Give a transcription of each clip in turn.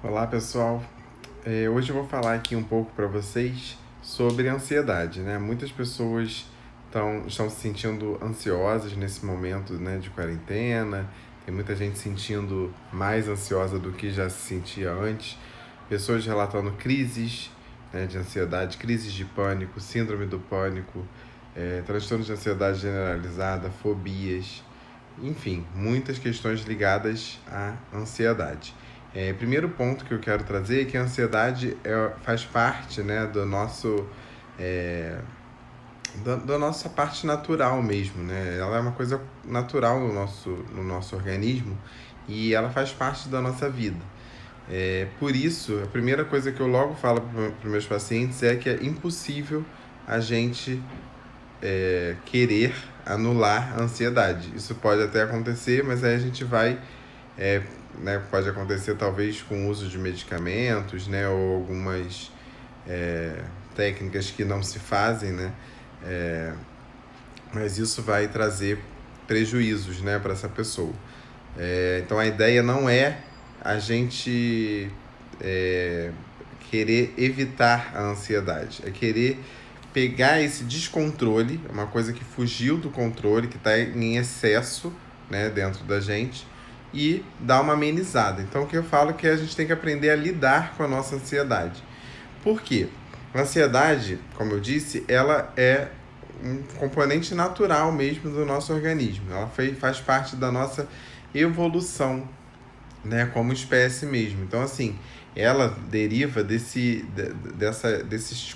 Olá pessoal, hoje eu vou falar aqui um pouco para vocês sobre ansiedade, né? Muitas pessoas estão se sentindo ansiosas nesse momento, né, de quarentena, tem muita gente sentindo mais ansiosa do que já se sentia antes, pessoas relatando crises, né, de ansiedade, crises de pânico, síndrome do pânico, transtornos de ansiedade generalizada, fobias, enfim, muitas questões ligadas à ansiedade. Primeiro ponto que eu quero trazer é que a ansiedade faz parte, né, do nosso da nossa parte natural mesmo, né? Ela é uma coisa natural no nosso organismo e ela faz parte da nossa vida. Por isso, a primeira coisa que eu logo falo para os meus pacientes é que é impossível a gente querer anular a ansiedade. Isso pode até acontecer, mas aí a gente vai, é, né, pode acontecer talvez com o uso de medicamentos, né, ou algumas técnicas que não se fazem, né, mas isso vai trazer prejuízos, né, para essa pessoa. Então a ideia não é a gente querer evitar a ansiedade, é querer pegar esse descontrole, uma coisa que fugiu do controle, que está em excesso, né, dentro da gente, e dar uma amenizada. Então o que eu falo é que a gente tem que aprender a lidar com a nossa ansiedade. Por quê? A ansiedade, como eu disse, ela é um componente natural mesmo do nosso organismo. Ela faz parte da nossa evolução, né, como espécie mesmo. Então, assim, ela deriva desses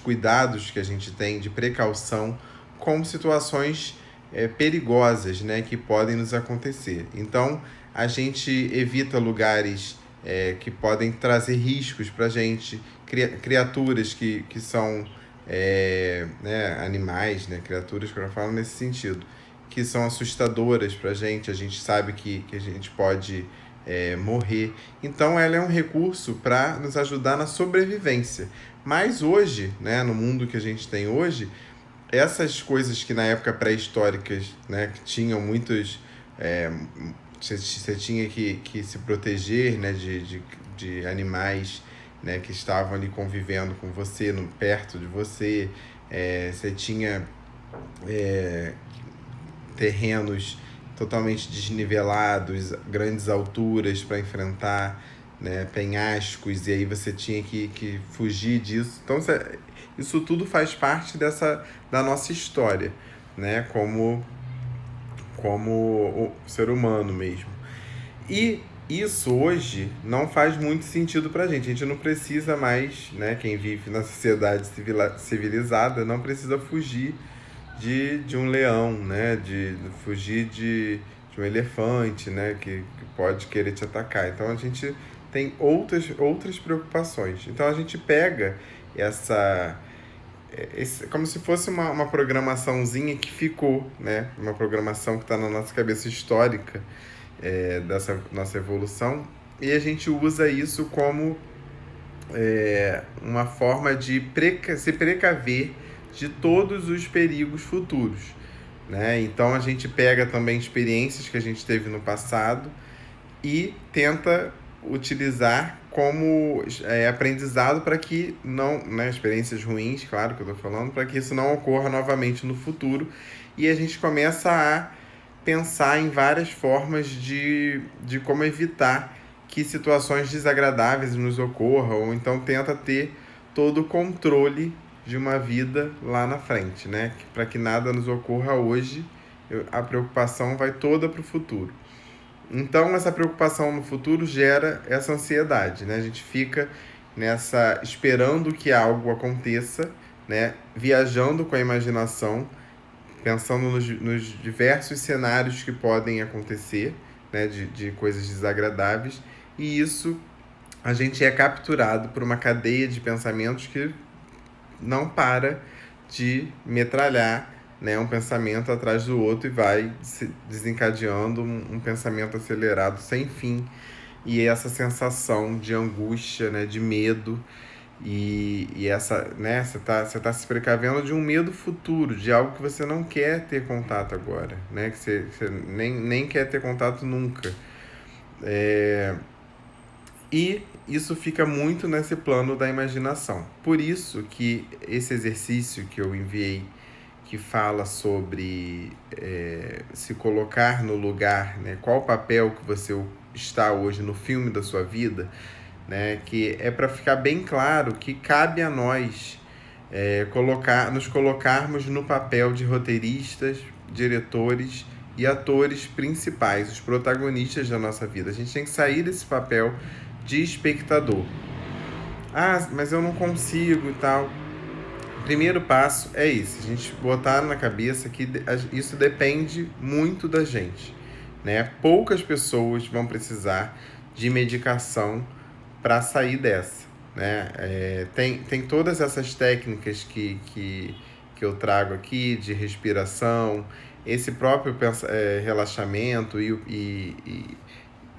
cuidados que a gente tem de precaução com situações perigosas, né, que podem nos acontecer. Então, a gente evita lugares que podem trazer riscos para a gente, criaturas que são né, animais, né, criaturas que eu falo nesse sentido, que são assustadoras para a gente sabe que a gente pode morrer. Então ela é um recurso para nos ajudar na sobrevivência. Mas hoje, né, no mundo que a gente tem hoje, essas coisas que na época pré-históricas, né, que tinham muitos... Você tinha que se proteger, né, de animais, né, que estavam ali convivendo com você, perto de você. Você tinha terrenos totalmente desnivelados, grandes alturas para enfrentar, né, penhascos, e aí você tinha que fugir disso. Então, isso tudo faz parte da nossa história, né, como o ser humano mesmo. E isso hoje não faz muito sentido pra gente. A gente não precisa mais, né? Quem vive na sociedade civilizada não precisa fugir de um leão, né? De fugir de um elefante, né? Que pode querer te atacar. Então a gente tem outras preocupações. Então a gente pega como se fosse uma programaçãozinha que ficou, né? Uma programação que está na nossa cabeça histórica, dessa nossa evolução, e a gente usa isso como uma forma de se precaver de todos os perigos futuros, né? Então a gente pega também experiências que a gente teve no passado e tenta utilizar como aprendizado para que não, né, experiências ruins, claro que eu estou falando, para que isso não ocorra novamente no futuro, e a gente começa a pensar em várias formas de como evitar que situações desagradáveis nos ocorram, ou então tenta ter todo o controle de uma vida lá na frente, né? Para que nada nos ocorra hoje, a preocupação vai toda para o futuro. Então, essa preocupação no futuro gera essa ansiedade, né? A gente fica nessa esperando que algo aconteça, né? Viajando com a imaginação, pensando nos diversos cenários que podem acontecer, né? De coisas desagradáveis, e isso a gente é capturado por uma cadeia de pensamentos que não para de metralhar, né, um pensamento atrás do outro, e vai desencadeando um pensamento acelerado sem fim, e essa sensação de angústia, né, de medo, e essa, né, você tá se precavendo de um medo futuro, de algo que você não quer ter contato agora, né, que você nem quer ter contato nunca. E isso fica muito nesse plano da imaginação. Por isso que esse exercício que eu enviei, que fala sobre se colocar no lugar, né? Qual o papel que você está hoje no filme da sua vida, né? Que é para ficar bem claro que cabe a nós nos colocarmos no papel de roteiristas, diretores e atores principais, os protagonistas da nossa vida. A gente tem que sair desse papel de espectador. Ah, mas eu não consigo e tal. O primeiro passo é esse, a gente botar na cabeça que isso depende muito da gente, né? Poucas pessoas vão precisar de medicação para sair dessa, né? Tem todas essas técnicas que eu trago aqui, de respiração, esse próprio relaxamento e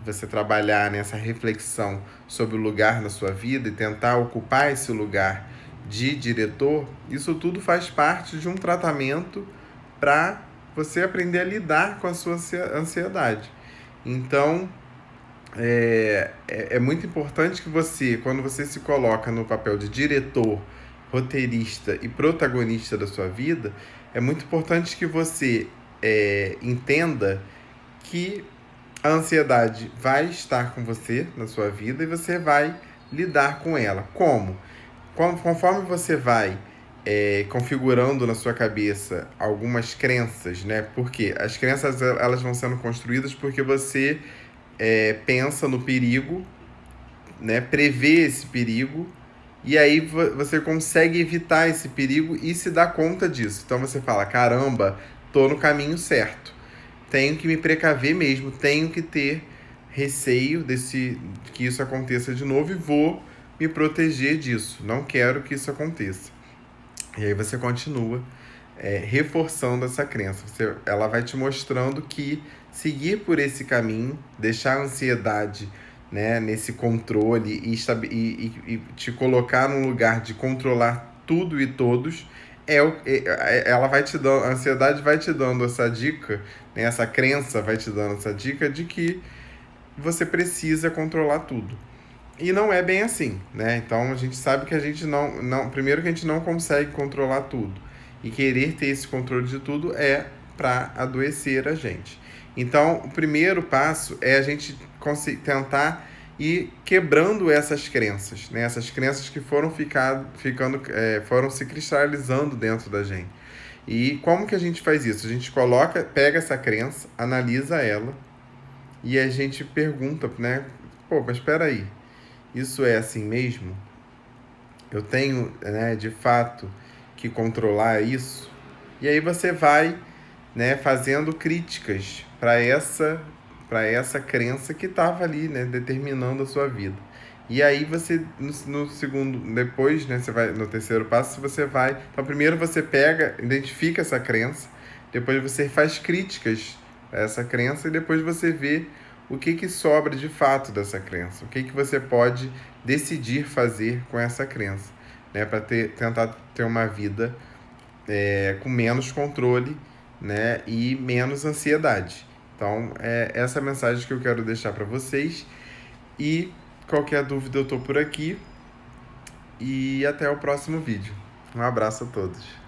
você trabalhar nessa reflexão sobre o lugar na sua vida e tentar ocupar esse lugar de diretor, isso tudo faz parte de um tratamento para você aprender a lidar com a sua ansiedade. Então, é muito importante que você, quando você se coloca no papel de diretor, roteirista e protagonista da sua vida, é muito importante que você entenda que a ansiedade vai estar com você na sua vida e você vai lidar com ela. Como? Conforme você vai configurando na sua cabeça algumas crenças, né? Porque as crenças elas vão sendo construídas porque você pensa no perigo, né? Prevê esse perigo e aí você consegue evitar esse perigo e se dá conta disso. Então você fala, caramba, tô no caminho certo. Tenho que me precaver mesmo, tenho que ter receio que isso aconteça de novo e vou me proteger disso. Não quero que isso aconteça. E aí você continua reforçando essa crença. Ela vai te mostrando que seguir por esse caminho, deixar a ansiedade, né, nesse controle e te colocar num lugar de controlar tudo e todos, ela vai te dando, a ansiedade vai te dando essa dica, né, essa crença vai te dando essa dica de que você precisa controlar tudo. E não é bem assim, né? Então a gente sabe que a gente primeiro que a gente não consegue controlar tudo. E querer ter esse controle de tudo é para adoecer a gente. Então, o primeiro passo é a gente tentar ir quebrando essas crenças, né? Essas crenças que foram foram se cristalizando dentro da gente. E como que a gente faz isso? A gente pega essa crença, analisa ela e a gente pergunta, né? Pô, mas espera aí, isso é assim mesmo? Eu tenho, né, de fato, que controlar isso? E aí você vai, né, fazendo críticas para essa crença que estava ali, né, determinando a sua vida. E aí você, no segundo, depois, né, você vai no terceiro passo, você vai... Então, primeiro você identifica essa crença, depois você faz críticas a essa crença e depois você vê o que sobra de fato dessa crença, o que você pode decidir fazer com essa crença, né, para tentar ter uma vida com menos controle, né, e menos ansiedade. Então, essa é a mensagem que eu quero deixar para vocês. E qualquer dúvida eu estou por aqui. E até o próximo vídeo. Um abraço a todos.